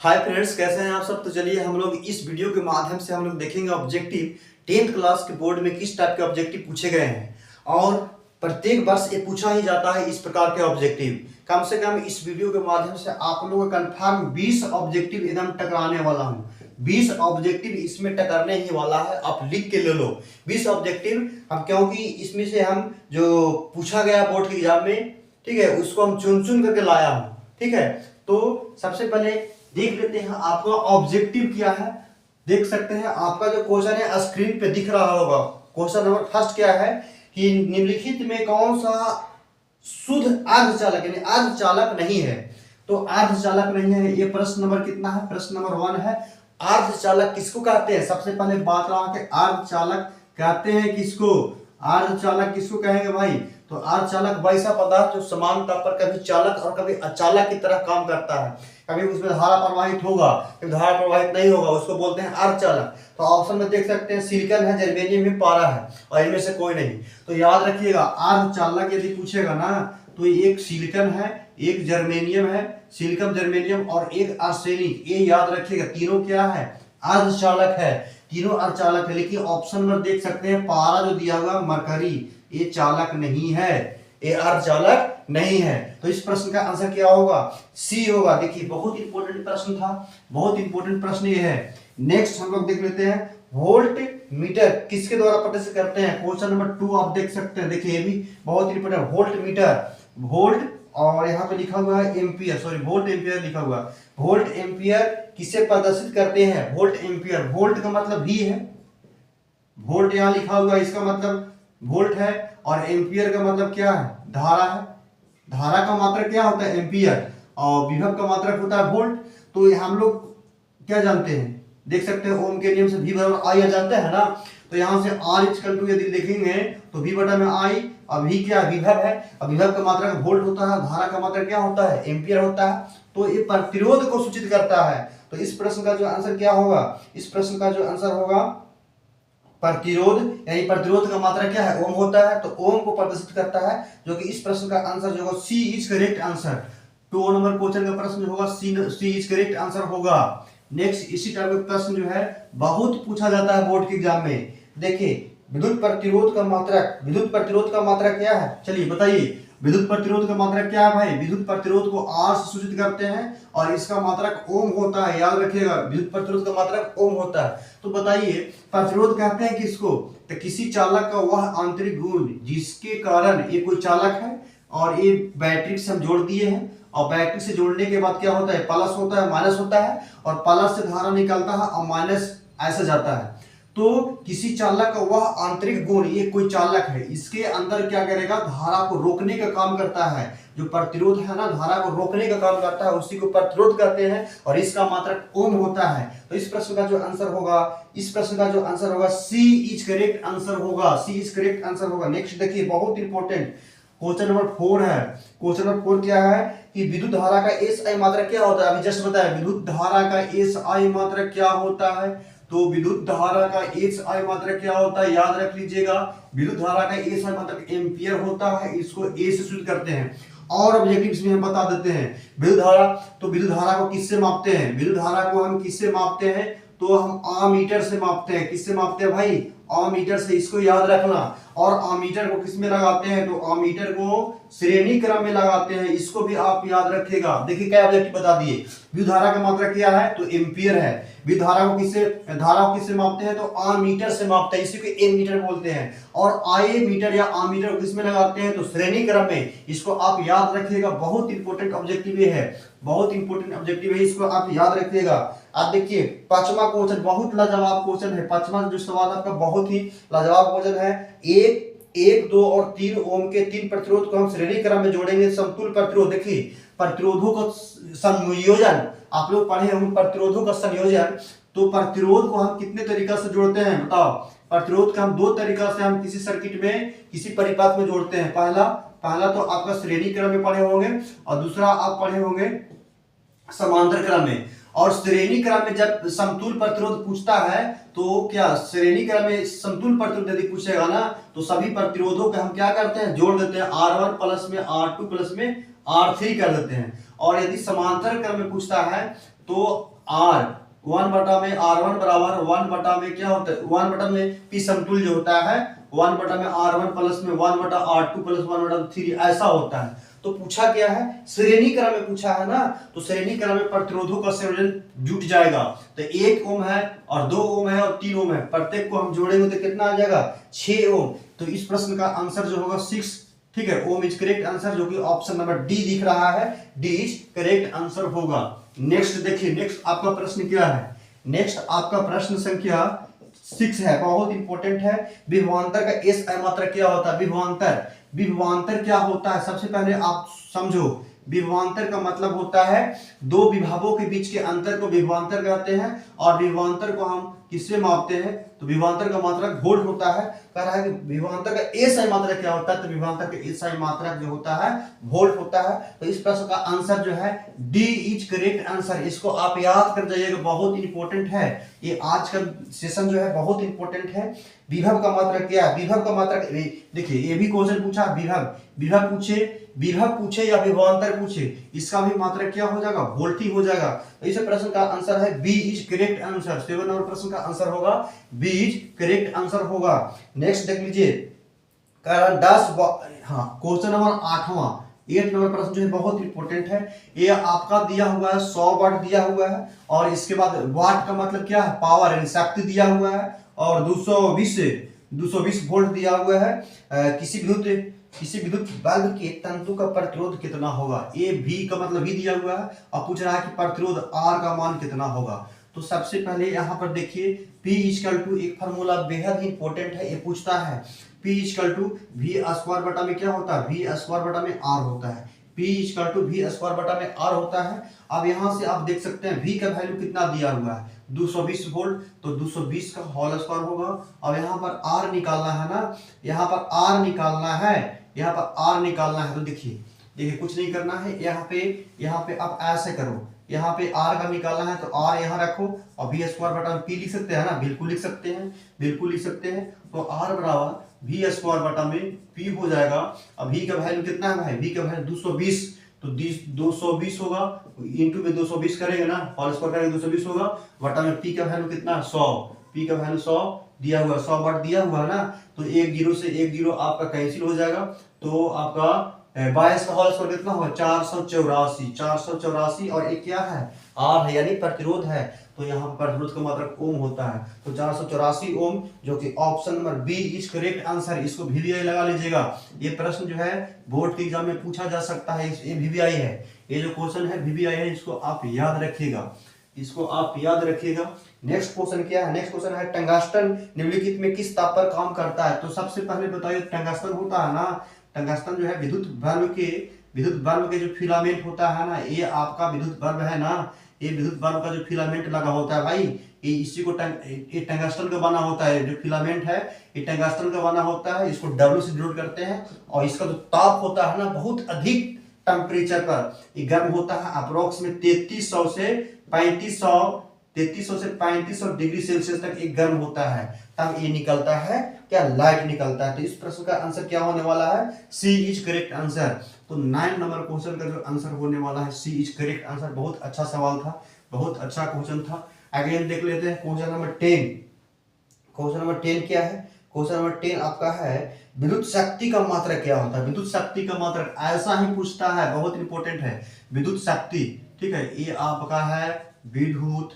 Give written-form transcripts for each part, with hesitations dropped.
Hi friends, कैसे हैं आप सब। तो चलिए हम लोग इस वीडियो के माध्यम से हम लोग देखेंगे ऑब्जेक्टिव 10th क्लास के बोर्ड में किस टाइप के ऑब्जेक्टिव पूछे गए हैं। और प्रत्येक वर्ष ये पूछा ही जाता है इस प्रकार के ऑब्जेक्टिव। कम से कम इस वीडियो के माध्यम से आप लोगों का कंफर्म 20 ऑब्जेक्टिव एकदम टकराने वाला हूँ। 20 ऑब्जेक्टिव इसमें टकरने ही वाला है, आप लिख के ले लो 20 ऑब्जेक्टिव। हम क्योंकि इसमें से हम जो पूछा गया बोर्ड के एग्जाम में, ठीक है, उसको हम चुन चुन करके लाया हूँ। ठीक है, तो सबसे पहले देख लेते हैं आपका ऑब्जेक्टिव क्या है। देख सकते हैं आपका जो क्वेश्चन है स्क्रीन पे दिख रहा होगा। क्वेश्चन नंबर फर्स्ट क्या है कि निम्नलिखित में कौन सा शुद्ध अर्धचालक यानी अर्धचालक नहीं है। तो अर्धचालक नहीं है, ये प्रश्न नंबर कितना है? प्रश्न नंबर 1 है। अर्धचालक किसको कहते हैं? सबसे पहले बात रहा कि अर्धचालक कहते हैं किसको? अर्धचालक किसको कहेंगे भाई? तो अर्धचालक वैसा पदार्थ जो समान तौर पर कभी चालक और कभी अचालक की तरह काम करता है। कभी उसमें धारा प्रवाहित होगा, कभी धारा प्रवाहित नहीं होगा, उसको बोलते हैं अर्धचालक। तो ऑप्शन में देख सकते हैं सिलिकॉन है, जर्मेनियम है, पारा है, और इनमें से कोई नहीं। तो याद रखिएगा अर्धचालक यदि पूछेगा ना तो एक सिलिकॉन है, एक जर्मेनियम है, सिलिकॉन जर्मेनियम और एक आर्सेनिक। ये याद रखिएगा, तीनों क्या है? अर्धचालक है, तीनों अर्धचालक है। लेकिन ऑप्शन में देख सकते हैं पारा जो दिया हुआ मरकरी, ये चालक नहीं है, ये अर्धचालक नहीं है। तो इस प्रश्न का आंसर क्या होगा? सी होगा। देखिए बहुत इंपॉर्टेंट प्रश्न था, बहुत इंपॉर्टेंट प्रश्न ये है। नेक्स्ट हम लोग देख लेते हैं वोल्ट मीटर किसके द्वारा प्रदर्शित करते हैं। क्वेश्चन नंबर 2 आप देख सकते हैं। देखिए ये भी बहुत इंपॉर्टेंट। वोल्ट मीटर, वोल्ट और यहाँ पे लिखा हुआ है एम्पियर, सॉरी वोल्ट एम्पियर लिखा हुआ। वोल्ट एम्पियर किसे प्रदर्शित करते हैं? Volt ampere. वोल्ट का मतलब भी है, वोल्ट यहाँ लिखा हुआ है, इसका मतलब वोल्ट है, और एम्पियर का मतलब क्या है? धारा है। धारा का मात्रक क्या होता है? एम्पियर, और विभव का मात्रक होता है वोल्ट। तो हम लोग क्या जानते हैं? देख सकते हैं ओम के नियम से V बराबर I जानते हैं ना। तो यहाँ से R इक्वल टू यदि देखेंगे तो V बटा में I, और V क्या? विभव है, और विभव का मात्रक वोल्ट होता है, धारा का मात्रक क्या होता है? एम्पियर होता है। तो ये प्रतिरोध को सूचित करता है। तो इस प्रश्न का जो आंसर क्या होगा? इस प्रश्न का जो आंसर होगा प्रतिरोध, यानी प्रतिरोध का मात्रा क्या है? ओम होता है, तो ओम को प्रदर्शित करता है, जो कि इस प्रश्न का आंसर जो होगा C is correct answer. 2 number question का प्रश्न जो होगा सी इज करेक्ट आंसर होगा। नेक्स्ट इसी टाइप का प्रश्न जो है बहुत पूछा जाता है बोर्ड के एग्जाम में। देखिए विद्युत प्रतिरोध का मात्रक, विद्युत प्रतिरोध का मात्रक क्या है? चलिए बताइए, विद्युत प्रतिरोध का मात्रक क्या है भाई? विद्युत प्रतिरोध को R से सूचित करते हैं और इसका मात्रक ओम होता है। याद रखिएगा विद्युत प्रतिरोध का मात्रक ओम होता है। तो बताइए प्रतिरोध कहते हैं किसको? तो किसी चालक का वह आंतरिक गुण जिसके कारण ये कोई चालक है और ये बैटरी से हम जोड़ दिए हैं, और बैटरी से जोड़ने के बाद क्या होता है? प्लस होता है, माइनस होता है, और प्लस से धारा निकलता है और माइनस ऐसा जाता है। तो किसी चालक का वह आंतरिक गुण, ये कोई चालक है, इसके अंदर क्या करेगा? धारा को रोकने का काम करता है। जो प्रतिरोध है ना, धारा को रोकने का काम करता है, उसी को प्रतिरोध कहते हैं, और इसका मात्रक ओम होता है। तो इस प्रश्न का जो आंसर होगा, इस प्रश्न का जो आंसर होगा सी इज करेक्ट आंसर होगा, सी इज करेक्ट आंसर होगा। नेक्स्ट देखिए बहुत इंपॉर्टेंट क्वेश्चन नंबर 4 है। क्वेश्चन नंबर 4 क्या है कि विद्युत धारा का एस आई मात्रक क्या होता है? अभी जस्ट बताया विद्युत धारा का एस आई मात्रक क्या होता है। तो विद्युत धारा का एस आई मात्रक क्या होता है? याद रख लीजिएगा, विद्युत धारा का एस आई मात्रक एम्पियर होता है, इसको ए से सूचित करते हैं। और ऑब्जेक्टिव्स में हम बता देते हैं विद्युत धारा। तो विद्युत धारा को किससे मापते हैं? विद्युत धारा को हम किससे मापते हैं? तो हम अमीटर से मापते हैं। किससे मापते हैं भाई? अमीटर से, इसको याद रखना। और अमीटर को किस में लगाते हैं? तो अमीटर को श्रेणी क्रम में लगाते हैं, इसको भी आप याद रखिएगा। देखिए क्या ऑब्जेक्टिव बता दिए। विद्युत धारा का मात्रा क्या है? तो एम्पियर है। विद्युत धारा को किससे मापते हैं? तो अमीटर से मापते हैं, इसी को एमीटर बोलते हैं। और आए मीटर या अमीटर को किस में लगाते हैं? तो श्रेणी क्रम में। इसको आप याद रखिएगा, बहुत इंपॉर्टेंट ऑब्जेक्टिव है, बहुत इंपॉर्टेंट ऑब्जेक्टिव है, इसको आप याद रखिएगा। आप देखिए 5वां क्वेश्चन बहुत लाजवाब क्वेश्चन है। 5वां जो सवाल आपका बहुत ही लाजवाब क्वेश्चन है। 1, 2 और 3 ओम के 3 प्रतिरोध को हम श्रेणी क्रम में जोड़ेंगे। समतुल्य प्रतिरोध, देखिए प्रतिरोधों का संयोजन आप लोग पढ़े होंगे, प्रतिरोधों का संयोजन। तो प्रतिरोध को हम कितने तरीका से जोड़ते हैं बताओ? प्रतिरोध का हम 2 तरीका से हम किसी सर्किट में, किसी परिपथ में जोड़ते हैं। पहला तो आपका श्रेणी क्रम में पढ़े होंगे, और दूसरा आप पढ़े होंगे समांतर क्रम में। और श्रेणी क्रम में जब समतुल्य प्रतिरोध पूछता है तो क्या श्रेणी क्रम में समतुल्य प्रतिरोध यदि पूछेगा ना, तो सभी प्रतिरोधों को हम क्या करते हैं? जोड़ देते हैं। R1 प्लस में R2 प्लस में R3 कर देते हैं। और यदि समांतर क्रम में पूछता है तो आर, 1/R1 बराबर 1 बटा में क्या होता है, 1 बटा में पी समतुल्य होता है 1 बटा में R1 प्लस में 1 बटा R2 प्लस 1 बटा 3, ऐसा होता है। तो पूछा क्या है, श्रेणी क्रम में पूछा है ना, तो श्रेणी क्रम में प्रतिरोधों का संयोजन जुट जाएगा। तो 1 ओम है और 2 ओम है और 3 ओम है, प्रत्येक को हम जोड़ेंगे तो कितना आ जाएगा, 6 ओम। तो इस प्रश्न का आंसर जो होगा 6, ठीक है, ओम इज करेक्ट आंसर, जो कि ऑप्शन नंबर डी दिख रहा है, डी इज करेक्ट आंसर होगा। नेक्स्ट देखिए, नेक्स्ट आपका प्रश्न क्या है, नेक्स्ट आपका प्रश्न संख्या 6 है, बहुत इंपॉर्टेंट है। विभवांतर का एस आई मात्रा क्या होता है, विभवांतर, विभवांतर क्या होता है, सबसे पहले आप समझो। विभवांतर का मतलब होता है दो विभवों के बीच के अंतर को विभवांतर कहते हैं, और विभवांतर को हम किससे मापते हैं, तो विभवांतर का मात्रक वोल्ट होता है। कह रहा है कि विभवांतर का एसआई मात्रक क्या होता है, तो विभवांतर का एसआई मात्रक जो होता है वोल्ट होता है। तो इस प्रश्न का आंसर जो है डी इज करेक्ट आंसर, इसको आप याद कर जाइएगा, बहुत इंपॉर्टेंट है ये आज का सेशन जो है, बहुत इंपॉर्टेंट है। विभव का मात्रक क्या है, विभव का मात्रक देखिए, ये भी क्वेश्चन पूछा, विभव विभव पूछे, विभव पूछे या विभवांतर पूछे, इसका भी मात्रक क्या हो जाएगा, वोल्ट ही हो जाएगा। तो इस प्रश्न का आंसर है बी इज करेक्ट आंसर, 7 नंबर प्रश्न का आंसर होगा बी इज करेक्ट आंसर होगा। नेक्स्ट देख लीजिए, कारण 10, हाँ क्वेश्चन नंबर 8वां, 8 नंबर प्रश्न जो है बहुत इंपॉर्टेंट है। ये आपका दिया हुआ है 100 वाट दिया हुआ है, और इसके बाद वाट का मतलब क्या है, पावर यानी शक्ति दिया हुआ है, और 220 वोल्ट दिया हुआ है। किसी विद्युत बल्ब के तंतु का प्रतिरोध कितना होगा, ए भी का मतलब भी दिया हुआ है, और पूछ रहा है कि प्रतिरोध आर का मान कितना होगा। तो सबसे पहले यहाँ पर देखिए, P इक्वल टू, एक फार्मूला बेहद ही इंपॉर्टेंट है, ये पूछता है P equal to V square बटा में क्या होता है, वी स्क्वायर बटा में आर होता है, P equal to V square बटा में आर होता है। अब यहाँ से आप देख सकते हैं V का वैल्यू कितना दिया हुआ है, 220 वोल्ट, तो 220 का होल स्क्वायर होगा। अब यहाँ पर R निकालना है ना, यहाँ पर R निकालना है, यहाँ पर R निकालना है। तो देखिए कुछ नहीं करना है, यहाँ पे आप ऐसे करो, यहाँ पे R का निकालना है तो R यहाँ रखो, और V स्क्वायर बटा P लिख सकते हैं ना, बिल्कुल लिख सकते हैं, बिल्कुल लिख सकते हैं। तो R बराबर V स्क्वायर बटा में P हो जाएगा। अब V का वैल्यू कितना है भाई, V का वैल्यू 220, तो 220 होगा, इंटू में 220 करेंगे ना, होल स्क्वायर करेंगे 220 होगा, बटा में P का वैल्यू कितना है 100, P का वैल्यू 100 दिया हुआ है, 100 वाट दिया हुआ है ना। तो एक जीरो से एक जीरो आपका कैंसिल हो जाएगा, तो आपका 22 का होल स्क्वायर कितना होगा, 484, और एक क्या है, आर है यानी प्रतिरोध है। तो यहाँ पर प्रतिरोध का मात्रक ओम होता है, तो 484 ओम, जो कि option number B is correct answer. इसको वीवीआई लगा लीजिएगा, ये प्रश्न जो है बोर्ड के एग्जाम में पूछा जा सकता है, ये वीवीआई है, ये जो क्वेश्चन है वीवीआई है, इसको आप याद रखिएगा, इसको आप याद रखिएगा। नेक्स्ट क्वेश्चन क्या है, नेक्स्ट क्वेश्चन है टंगस्टन निम्नलिखित में किस ताप पर काम करता है। तो सबसे पहले बताइए, टंगस्टन होता है ना, टंगस्टन जो है विद्युत बल्ब के जो फिलामेंट होता है ना, ये आपका विद्युत बल्ब है ना, ये विद्युत बल्ब का जो फिलामेंट लगा होता है भाई, ये इसी को ये टंगस्टन का बना होता है, जो फिलामेंट है ये टंगस्टन का बना होता है, इसको W से डिनोट करते हैं। और इसका जो ताप होता है ना, बहुत अधिक टेम्परेचर पर ये गर्म होता है, अप्रोक्स में 3300 से 3500 डिग्री सेल्सियस तक एक गर्म होता है, तब ये निकलता है क्या, लाइट निकलता है। तो इस प्रश्न का आंसर क्या होने वाला है, सी इज करेक्ट आंसर। तो 9 नंबर क्वेश्चन का जो आंसर होने वाला है सी इज करेक्ट आंसर। बहुत अच्छा सवाल था, बहुत अच्छा क्वेश्चन था। अगेन देख लेते हैं क्वेश्चन नंबर 10। क्वेश्चन नंबर 10 क्या है, क्वेश्चन नंबर 10 आपका है विद्युत शक्ति का मात्रक क्या होता है। विद्युत शक्ति का मात्रक ऐसा ही पूछता है, बहुत इंपॉर्टेंट है, विद्युत शक्ति, ठीक है, ये आपका है विद्युत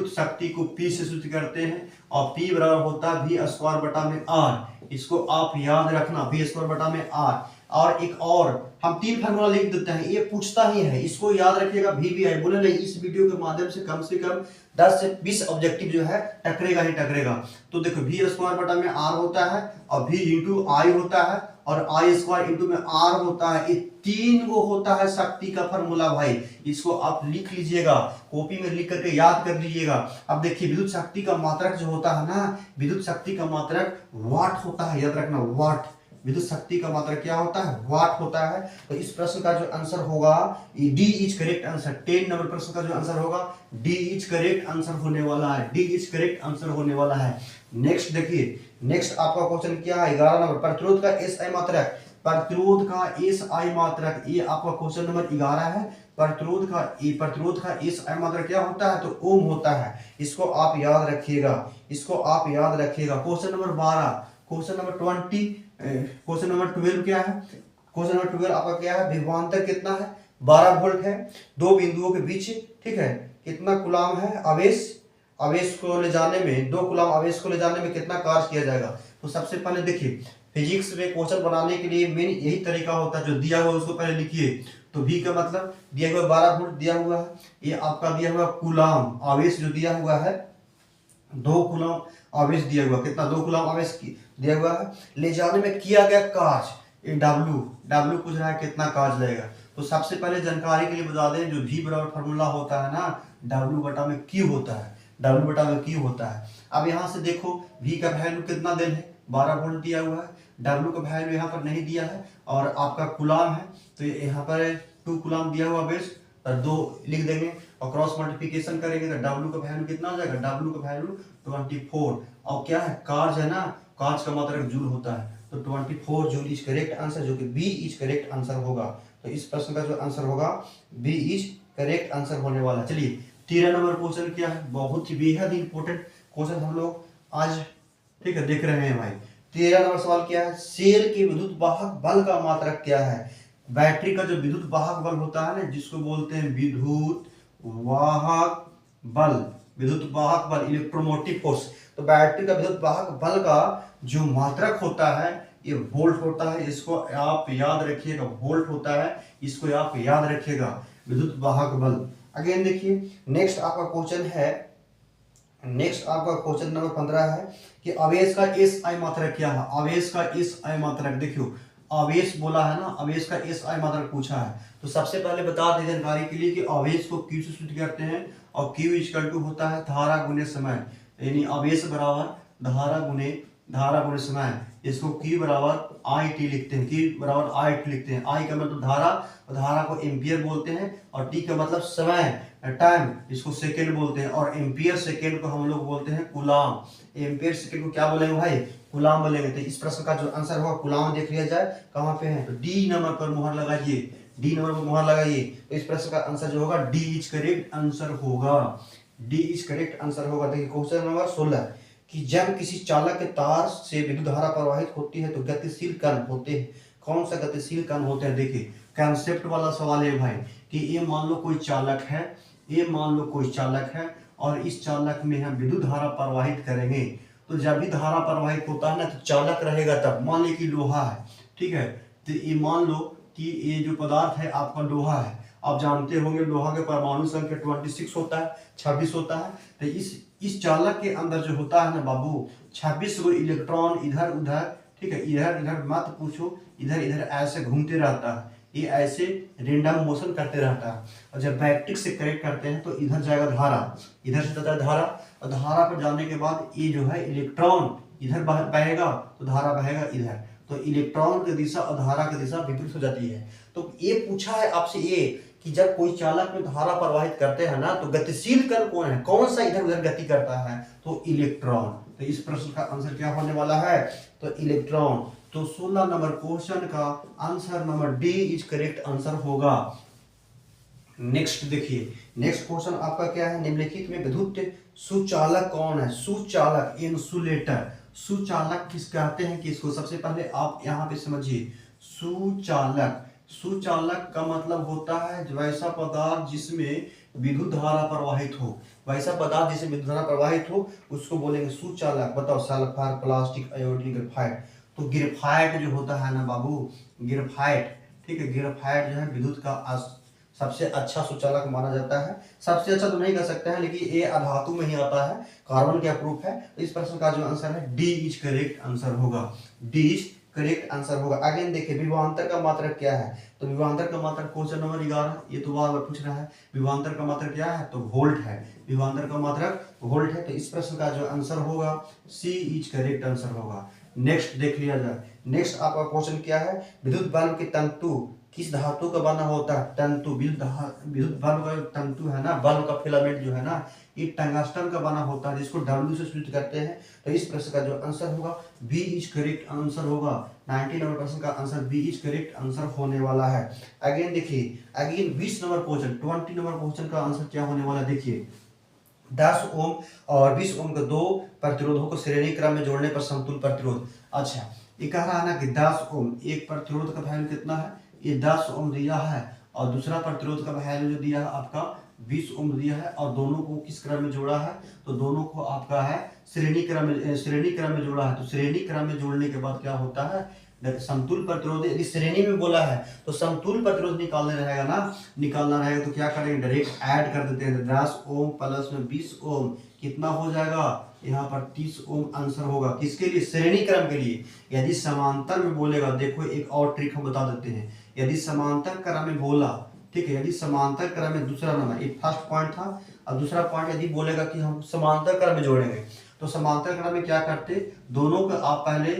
शक्ति को P से सूचित करते हैं, और P बराबर होता है V स्क्वायर बटा में R। इसको आप याद रखना, V स्क्वायर बटा में R। और एक और हम 3 फार्मूला लिख देते हैं, ये पूछता ही है, इसको याद रखिएगा। VVI बोले नहीं, इस वीडियो के माध्यम से कम 10 से 20 ऑब्जेक्टिव जो है टकरेगा ही टकरेगा। तो देखो V स्क्वायर बटा में R होता है, और V इंटू I होता है, और I स्क्वायर इंटू में R होता है। ये 3 वो होता है शक्ति का फार्मूला भाई, इसको आप लिख लीजिएगा, कॉपी में लिख करके याद कर लीजिएगा। अब देखिए विद्युत शक्ति का मात्रक जो होता है ना, विद्युत शक्ति का मात्रक वाट होता है, याद रखना वाट। विद्युत शक्ति का मात्रक क्या होता है, वाट होता है। तो इस प्रश्न का जो आंसर होगा D is correct answer. 10 number प्रश्न का जो आंसर होगा डी इज करेक्ट आंसर होने वाला है, डी इज करेक्ट आंसर होने वाला है। नेक्स्ट देखिए, नेक्स्ट आपका क्वेश्चन क्या है, 11 नंबर, प्रतिरोध का एसआई मात्रक। प्रतिरोध का एसआई मात्रक, ये आपका क्वेश्चन नंबर 11 है। प्रतिरोध का इस आई मात्रक क्या होता है, तो ओम होता है। इसको आप याद रखिएगा, इसको आप याद रखिएगा। Question number 12, question number 20, question number 12 क्या है, क्वेश्चन नंबर 12 आपका क्या है, विभवांतर कितना है, 12 वोल्ट है, दो बिंदुओं के बीच, ठीक है, कितना कूलाम है आवेश, आवेश को ले जाने में, 2 कूलाम आवेश को ले जाने में कितना कार्य किया जाएगा। तो सबसे पहले देखिए, फिजिक्स में क्वेश्चन बनाने के लिए मेन यही तरीका होता है, जो दिया हुआ उसको पहले लिखिए। तो v का मतलब दिया हुआ 12 वोल्ट दिया हुआ है, ये आपका दिया हुआ कूलाम आवेश जो दिया हुआ है, 2 कूलाम आवेश दिया हुआ, कितना, 2 कूलाम आवेश दिया हुआ है। ले जाने में किया गया कार्य, ये W पूछ रहा है कितना कार्य लगेगा। तो सबसे पहले जानकारी के लिए बता दें, जो v बराबर फार्मूला होता है ना, W बटा में Q होता है, W बटा में Q होता है। अब यहाँ से देखो v का वैल्यू कितना देन है, 12 वोल्ट दिया हुआ है, W का वैल्यू यहाँ पर नहीं दिया है, और आपका कूलाम है तो यहाँ पर 2 कूलाम दिया हुआ बेस, 2 लिख देंगे और क्रॉस मल्टीप्लिकेशन करेंगे तो W का वैल्यू कितना हो जाएगा, W का वैल्यू 24। और क्या है, कार्ज है ना, कार्ज का मात्रक जूल होता है, तो 24 जूल इज करेक्ट आंसर, जो कि बी इज करेक्ट आंसर होगा। तो इस प्रश्न का जो आंसर होगा बी इज करेक्ट आंसर होने वाला। चलिए 13 नंबर क्वेश्चन क्या है, बहुत ही बेहद इंपॉर्टेंट क्वेश्चन हम लोग आज, ठीक है, देख रहे हैं भाई। 13 नंबर सवाल क्या है, सेल के विद्युत वाहक बल का मात्रक क्या है। बैटरी का जो विद्युत वाहक बल होता है ना, जिसको बोलते हैं विद्युत वाहक बल, विद्युत वाहक बल, इलेक्ट्रोमोटिव फोर्स। तो बैटरी का विद्युत वाहक बल का जो मात्रक होता है ये वोल्ट होता है, इसको आप याद रखिएगा, वोल्ट होता है, इसको आप याद रखिएगा, विद्युत वाहक बल। अगेन देखिए नेक्स्ट आपका क्वेश्चन है, नेक्स्ट आपका क्वेश्चन नंबर 15 है कि आवेश का एस आई मात्रक क्या है। आवेश का एस आई मात्रक, देखियो आवेश बोला है ना, आवेश का एस आई मात्रक पूछा है। तो सबसे पहले बता दें जानकारी के लिए कि आवेश को Q से सूचित करते हैं, और Q इक्वल टू होता है धारा गुने समय, यानी आवेश बराबर धारा गुने समय। इसको Q बराबर आई टी लिखते हैं, Q बराबर आई टी लिखते हैं। आई का मतलब धारा, और धारा को एम्पियर बोलते हैं, और टी का मतलब समय, टाइम, इसको सेकेंड बोलते हैं, और एम्पियर सेकेंड को हम लोग बोलते हैं कूलाम। एम्पियर सेकेंड को क्या बोलेंगे भाई, कूलाम बोलेंगे। तो इस प्रश्न का जो आंसर होगा कूलाम देख लिया जाए कहाँ पे है, तो डी नंबर पर मुहर लगाइए, डी नंबर पर मुहर लगाइए। तो इस प्रश्न का आंसर जो होगा डी इज करेक्ट आंसर होगा, डी इज करेक्ट आंसर होगा। देखिए क्वेश्चन नंबर 16 कि जब किसी चालक के तार से विद्युत धारा प्रवाहित होती है तो गतिशील कण होते हैं, कौन सा गतिशील कण होते हैं। देखिए कंसेप्ट वाला सवाल है भाई, कि ये मान लो कोई चालक है, ये मान लो कोई चालक है, और इस चालक में हम विद्युत धारा प्रवाहित करेंगे। तो जब भी धारा प्रवाहित होता है ना, तो चालक रहेगा तब। मान ली कि लोहा है, ठीक है, तो ये मान लो कि ये जो पदार्थ है आपका लोहा है। आप जानते होंगे लोहा के परमाणु संख्या 26 होता है, 26 होता है। तो इस चालक के अंदर जो होता है ना बाबू, 26 गो इलेक्ट्रॉन इधर उधर, ठीक है, इधर इधर मत पूछो, इधर इधर ऐसे घूमते रहता है, ये ऐसे रेंडम मोशन करते रहता है। और जब बैटरी से कनेक्ट करते हैं तो इधर जाएगा धारा, इधर से जाता है धारा, और धारा पर जाने के बाद ये जो है इलेक्ट्रॉन इधर बहेगा, तो धारा बहेगा इधर। तो इलेक्ट्रॉन की दिशा और धारा की दिशा विपरीत हो जाती है। तो ये पूछा है आपसे ये कि जब कोई चालक में धारा प्रवाहित करते हैं ना, तो गतिशील कण कौन है, कौन सा इधर उधर गति करता है, तो इलेक्ट्रॉन। तो इस प्रश्न का आंसर क्या होने वाला है, तो इलेक्ट्रॉन। तो 16 नंबर क्वेश्चन का answer number D is correct answer होगा। नेक्स्ट देखिए, नेक्स्ट क्वेश्चन आपका क्या है, निम्नलिखित में विद्युत सुचालक कौन है। सुचालक, इंसुलेटर, सुचालक किस कहते हैं कि इसको, सबसे पहले आप यहाँ पे समझिए। सुचालक, सुचालक का मतलब होता है वैसा पदार्थ जिसमें विद्युत धारा प्रवाहित हो, वैसा पदार्थ जिसमें विद्युत धारा प्रवाहित हो उसको बोलेंगे सुचालक। बताओ, सल्फर, प्लास्टिक, आयोडीन, ग्रेफाइट। तो ग्रेफाइट जो होता है ना बाबू, ग्रेफाइट, ठीक है, ग्रेफाइट जो है विद्युत का सबसे अच्छा सुचालक माना जाता है। सबसे अच्छा तो नहीं कह सकते हैं, लेकिन ये अधातु में ही आता है, कार्बन के अप्रूफ है। तो इस प्रश्न का जो आंसर है डी इज करेक्ट आंसर होगा, डी इज करेक्ट आंसर होगा। अगेन देखिए, विभवांतर का मात्रक क्या है, तो विभवांतर का मात्रक क्वेश्चन नंबर 11, ये तो बार बार पूछ रहा है। विभवांतर का मात्रक क्या है, तो वोल्ट है, विभवांतर का मात्रक वोल्ट है। तो इस प्रश्न का जो आंसर होगा सी इज करेक्ट आंसर होगा। नेक्स्ट देख लिया जाए, नेक्स्ट आपका क्वेश्चन क्या है, विद्युत बल्ब के तंतु किस धातु का बना होता है। तंतु, विद्युत बल्ब का तंतु है ना, बल्ब का फिलामेंट जो है ना, ये टंगस्टन का बना होता है, जिसको W से सूचित करते हैं। तो इस प्रश्न का जो आंसर होगा बी इज करेक्ट आंसर होगा। 19 नंबर प्रश्न का answer B is correct answer होने वाला है। अगेन देखिए, again 20 number question, 20 number question का आंसर क्या होने वाला है, देखिए 10 ओम और 20 ओम के दो प्रतिरोधों को श्रेणी क्रम में जोड़ने पर समतुल्य प्रतिरोध। अच्छा, ये कह रहा है ना कि 10 ओम एक प्रतिरोध का वैल्यू कितना है, ये 10 ओम दिया है, और दूसरा प्रतिरोध का वैल्यू जो दिया है आपका 20 ओम दिया है, और दोनों को किस क्रम में जोड़ा है, तो दोनों को आपका है श्रेणी क्रम में जोड़ा है। तो श्रेणी क्रम में जोड़ने के बाद क्या होता है, समतुल्य प्रतिरोध, यदि श्रेणी में बोला है तो समतुल्य प्रतिरोध निकालने रहेगा ना, निकालना रहेगा तो क्या करेंगे, डायरेक्ट ऐड कर देते हैं। 10 ओम प्लस में 20 ओम कितना हो जाएगा, यहाँ पर 30 ओम आंसर होगा। किसके लिए, श्रेणी क्रम के लिए। यदि समांतर में बोलेगा, देखो एक और ट्रिक हम बता देते हैं, यदि समांतर क्रम में बोला, ठीक है, यदि समांतर क्रम में दूसरा नंबर, एक फर्स्ट पॉइंट था, और दूसरा पॉइंट यदि बोलेगा कि हम समांतर क्रम में जोड़ेंगे, तो समांतर क्रम में क्या करते, दोनों का आप पहले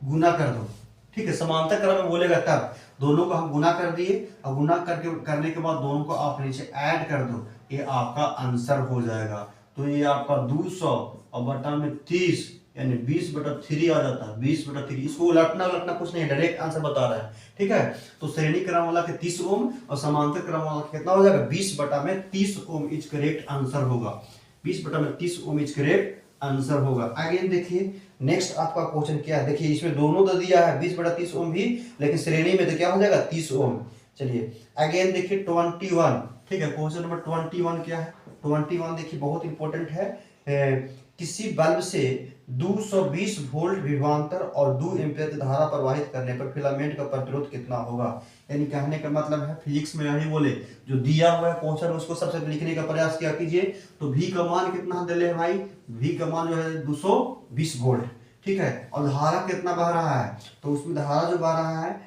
गुना कर दो, ठीक है। समांतर क्रम में बोलेगा तब दोनों को हम गुना कर दिए, और गुना करने के बाद दोनों को आप नीचे ऐड कर दो, ये आपका आंसर हो जाएगा। तो ये आपका 200 और बटा में 30 यानी 20/3 आ जाता है, 20/3। इसको उलटना कुछ नहीं, डायरेक्ट आंसर बता रहा है, ठीक है। तो श्रेणी क्रम वाला के 30 ओम और समांतर क्रम वाला कितना हो जाएगा, 20/30 ओम इज करेक्ट आंसर होगा। 20/30 ओम इज करेक्ट आंसर होगा। अगेन देखिए नेक्स्ट आपका क्वेश्चन क्या है, देखिए इसमें दोनों तो दिया है 20/30 ओम भी, लेकिन श्रेणी में तो क्या हो जाएगा 30 ओम। चलिए अगेन देखिए 21, ठीक है, क्वेश्चन नंबर 21 क्या है, 21 देखिए बहुत इंपॉर्टेंट है। किसी बल्ब से 220 वोल्ट विभवांतर और 2 एम्पीयर की धारा प्रवाहित करने पर फिलामेंट का प्रतिरोध कितना होगा। यानी कहने का मतलब है, फिजिक्स में यही बोले, जो दिया हुआ है क्वेश्चन उसको सबसे लिखने का प्रयास किया कीजिए। तो V का मान कितना दे ले भाई, V का मान जो है 220 वोल्ट, ठीक है, और धारा कितना बह रहा है, तो उसमें धारा जो बह रहा है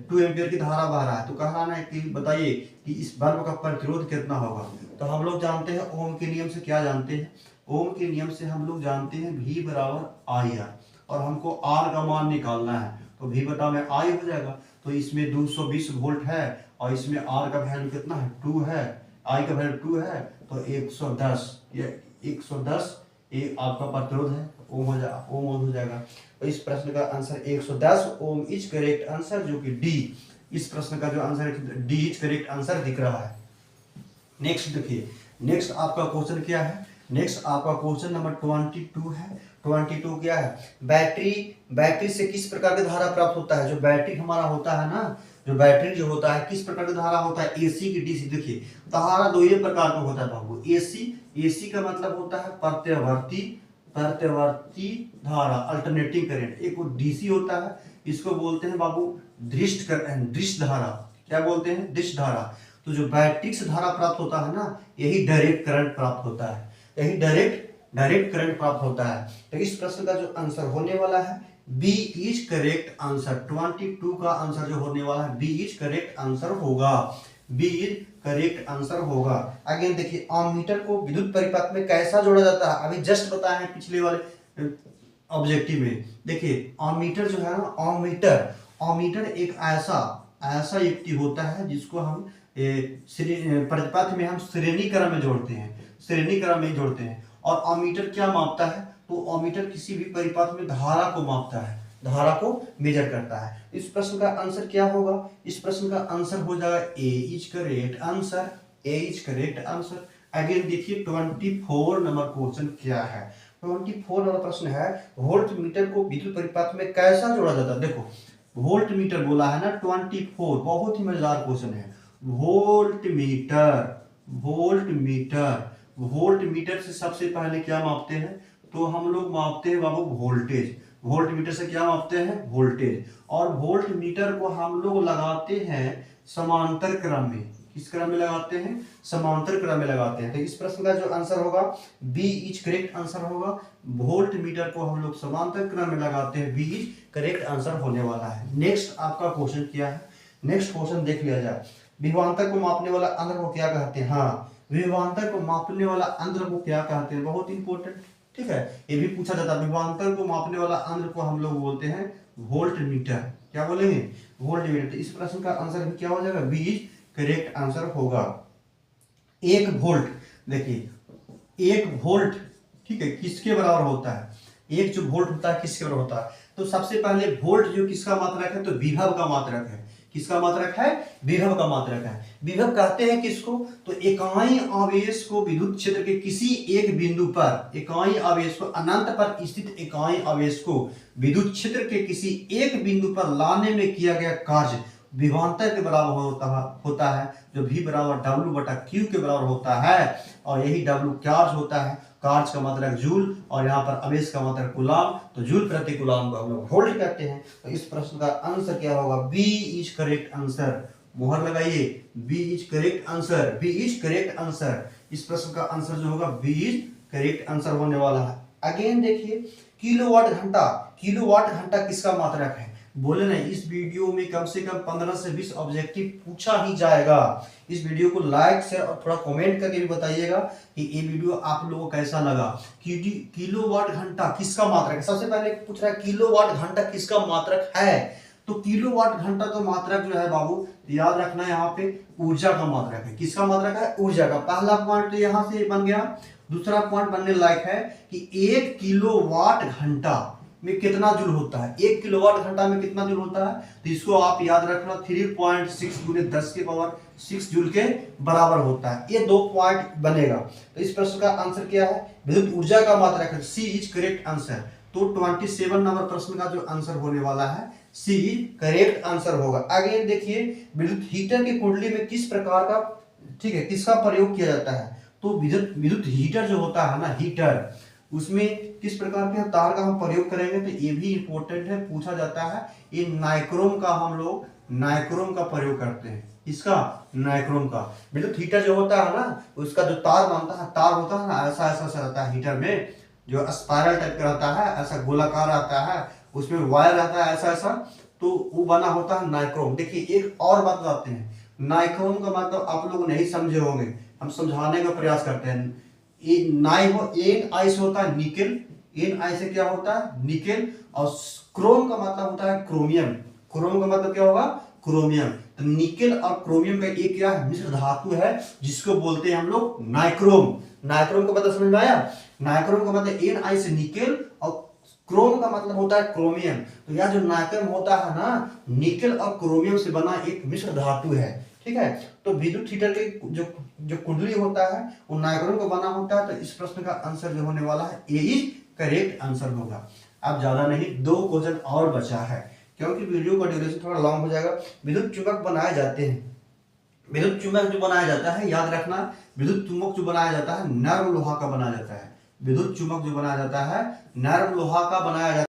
2 एम्पीयर की धारा बह रहा है। तो कह रहा है कि बताइए कि इस बल्ब का प्रतिरोध कितना होगा। तो हम लोग जानते हैं ओम के नियम से, क्या जानते हैं, ओम के नियम से हम लोग जानते हैं V बराबर आई आर, और हमको R का मान निकालना है, तो V बटा में I हो जाएगा। तो इसमें 220 वोल्ट है और इसमें R का वैल्यू कितना है, 2 है, I का वैल्यू 2 है, तो 110, ये 110 ये आपका प्रतिरोध है, ओम हो जाएगा। तो इस प्रश्न का answer 110 ohm is correct answer, जो कि डी, इस प्रश्न का जो आंसर है डी इज करेक्ट आंसर दिख रहा है। नेक्स्ट देखिए, नेक्स्ट आपका क्वेश्चन क्या है, नेक्स्ट आपका क्वेश्चन नंबर 22 है। 22 क्या है, बैटरी से किस प्रकार की धारा प्राप्त होता है। जो बैटरी हमारा होता है ना, जो बैटरी जो होता है किस प्रकार की धारा होता है, एसी की डीसी। देखिए धारा दो ही प्रकार का होता है बाबू, एसी का मतलब होता है प्रत्यवर्ती धारा, अल्टरनेटिंग करंट। एक वो डीसी होता है, इसको बोलते हैं बाबू दृश्य धारा। क्या बोलते हैं, दृश्य धारा। तो जो बैटरी से धारा प्राप्त होता है ना, यही डायरेक्ट करंट प्राप्त होता है, यही डायरेक्ट करंट प्राप्त होता है। तो इस प्रश्न का जो आंसर होने वाला है बी इज करेक्ट आंसर। 22 का आंसर जो होने वाला है बी इज करेक्ट आंसर होगा, बी इज करेक्ट आंसर होगा। अगेन देखिए अमीटर को विद्युत परिपथ में कैसा जोड़ा जाता है, अभी जस्ट बताया है पिछले वाले ऑब्जेक्टिव में। देखिए अमीटर जो है ना, अमीटर एक ऐसा युक्ति होता है जिसको हम परिपथ में हम श्रेणी क्रम में जोड़ते हैं। और अमीटर क्या मापता है, तो अमीटर किसी भी परिपथ में धारा को मापता है, धारा को मेजर करता है। इस प्रश्न का आंसर क्या होगा, इस प्रश्न का आंसर हो जाएगा ए इज करेक्ट आंसर। अगेन देखिए 24 नंबर क्वेश्चन क्या है। 24 नंबर प्रश्न है, वोल्ट मीटर को विद्युत परिपथ में कैसा जोड़ा जाता है। देखो वोल्ट मीटर बोला है ना 24, बहुत ही मजेदार क्वेश्चन है। वोल्ट मीटर से सबसे पहले क्या मापते हैं, तो हम लोग मापते हैं बाबू वोल्टेज। वोल्ट मीटर से क्या मापते हैं, वोल्टेज। और वोल्ट मीटर को हम लोग लगाते हैं समांतर क्रम में। किस क्रम में लगाते हैं, समांतर क्रम में लगाते हैं। तो इस प्रश्न का जो आंसर होगा बी इज करेक्ट आंसर होगा। वोल्ट मीटर को हम लोग समांतर क्रम में लगाते हैं, बी इज करेक्ट आंसर होने वाला है। नेक्स्ट आपका क्वेश्चन क्या है, नेक्स्ट क्वेश्चन देख लिया जाए। विभवांतर को मापने वाला अंतर को क्या कहते हैं। हाँ, विभवांतर को मापने वाला अंतर को क्या कहते हैं, बहुत इंपॉर्टेंट, ठीक है, ये भी पूछा जाता है। विभवांतर को मापने वाला अंतर को हम लोग बोलते हैं वोल्ट मीटर। क्या बोलेंगे, वोल्ट मीटर। इस प्रश्न का आंसर भी क्या हो जाएगा, बी इज करेक्ट आंसर होगा। 1 वोल्ट, देखिए 1 वोल्ट, ठीक है, किसके बराबर होता है, एक जो वोल्ट होता है किसके बराबर होता है, तो सबसे पहले वोल्ट जो किसका मात्रक है, तो विभव का मात्रक है। किसका मात्रक है, विभव का मात्रक है। विभव कहते हैं किसको, तो इकाई आवेश को विद्युत क्षेत्र के किसी एक बिंदु पर, इकाई आवेश को अनंत पर स्थित इकाई आवेश को विद्युत क्षेत्र के किसी एक बिंदु पर लाने में किया गया कार्य विभवांतर के बराबर होता है, जो V बराबर W/Q के बराबर होता है। और यही W चार्ज होता है, कार्ज का मतलब जूल और यहाँ पर आवेश का मतलब कूलाम, तो जूल प्रति कूलाम को हम लोग वोल्ट कहते हैं। तो इस प्रश्न का आंसर क्या होगा, बी इज करेक्ट आंसर। मोहर लगाइए, B is correct answer, B is correct answer. इस प्रश्न का आंसर जो होगा बी इज करेक्ट आंसर होने वाला है। अगेन देखिए, किलोवाट घंटा, किलोवाट घंटा किसका मात्रक है। बोले ना, इस वीडियो में कम से कम 15 से 20 ऑब्जेक्टिव पूछा ही जाएगा। इस वीडियो को लाइक शेयर और थोड़ा कमेंट करके भी बताइएगा कि ये वीडियो आप लोगों को कैसा लगा। किलोवाट घंटा किसका मात्रक है, सबसे पहले पूछ रहा है किलोवाट घंटा किसका मात्रक है। तो किलोवाट घंटा तो मात्रक जो है बाबू, याद रखना है, यहाँ पे ऊर्जा का मात्रक है। किसका मात्रक है, ऊर्जा का। पहला पॉइंट तो यहाँ से बन गया। दूसरा पॉइंट बनने लायक है कि 1 किलोवाट घंटा में कितना जूल होता है, 1 किलोवाट घंटा में कितना जूल होता है। तो इसको आप याद रखना, 3.6 गुने 10 के पावर 6 जूल के बराबर होता है। ये 2 पॉइंट बनेगा। तो इस प्रश्न का आंसर क्या है, विद्युत ऊर्जा का मात्रक है। सी इज करेक्ट आंसर। तो 27 नंबर प्रश्न का जो आंसर होने वाला है, सी इज करेक्ट आंसर होगा। आगे देखिए, विद्युत हीटर की कुंडली में किस प्रकार का, ठीक है, किसका प्रयोग किया जाता है। तो विद्युत हीटर जो होता है ना, हीटर, उसमें किस प्रकार के तार का हम प्रयोग करेंगे, तो ये भी इंपॉर्टेंट है, पूछा जाता है। ये नाइक्रोम का हम लोग नाइक्रोम का प्रयोग करते हैं। इसका नाइक्रोम का विद्युत हीटर जो होता है ना, उसका जो तार बनता है, तार होता है ना, ऐसा ऐसा सा रहता है हीटर में, जो स्पाइरल टाइप का रहता है, ऐसा गोलाकार आता है, उसमें वायर रहता है ऐसा ऐसा, तो वो बना होता है नाइक्रोम। देखिए एक और बात बताते हैं, नाइक्रोम का मतलब आप लोग नहीं समझे होंगे, हम समझाने का प्रयास करते हैं। एन आई से होता है निकेल, एन आई से क्या होता है, निकेल। और क्रोम का मतलब होता है क्रोमियम, क्रोम का मतलब क्या होगा, क्रोमियम। तो निकेल और क्रोमियम का एक क्या है, मिश्र धातु है, जिसको बोलते हैं हम लोग नाइक्रोम। नाइक्रोम का मतलब समझ में आया, नाइक्रोम का मतलब एन आई से निकेल और क्रोम का मतलब होता है क्रोमियम। तो यह जो नाइक्रोम होता है ना, निकेल और क्रोमियम से बना एक मिश्र धातु है, ठीक है। तो विद्युत हीटर के जो कुंडली होता है वो नाइक्रोम का बना होता है। तो इस प्रश्न का आंसर जो होने वाला है, ए इज करेक्ट आंसर होगा। अब ज्यादा नहीं, 2 क्वेश्चन और बचा है, क्योंकि वीडियो का ड्यूरेशन थोड़ा लॉन्ग हो जाएगा। विद्युत चुंबक बनाए जाते हैं, विद्युत चुंबक जो बनाया जाता है, याद रखना, विद्युत चुंबक जो बनाया जाता है नर्म लोहा का बनाया जाता है। विद्युत चुंबक जो बनाया जाता है नर्म लोहा का बनाया जाता है।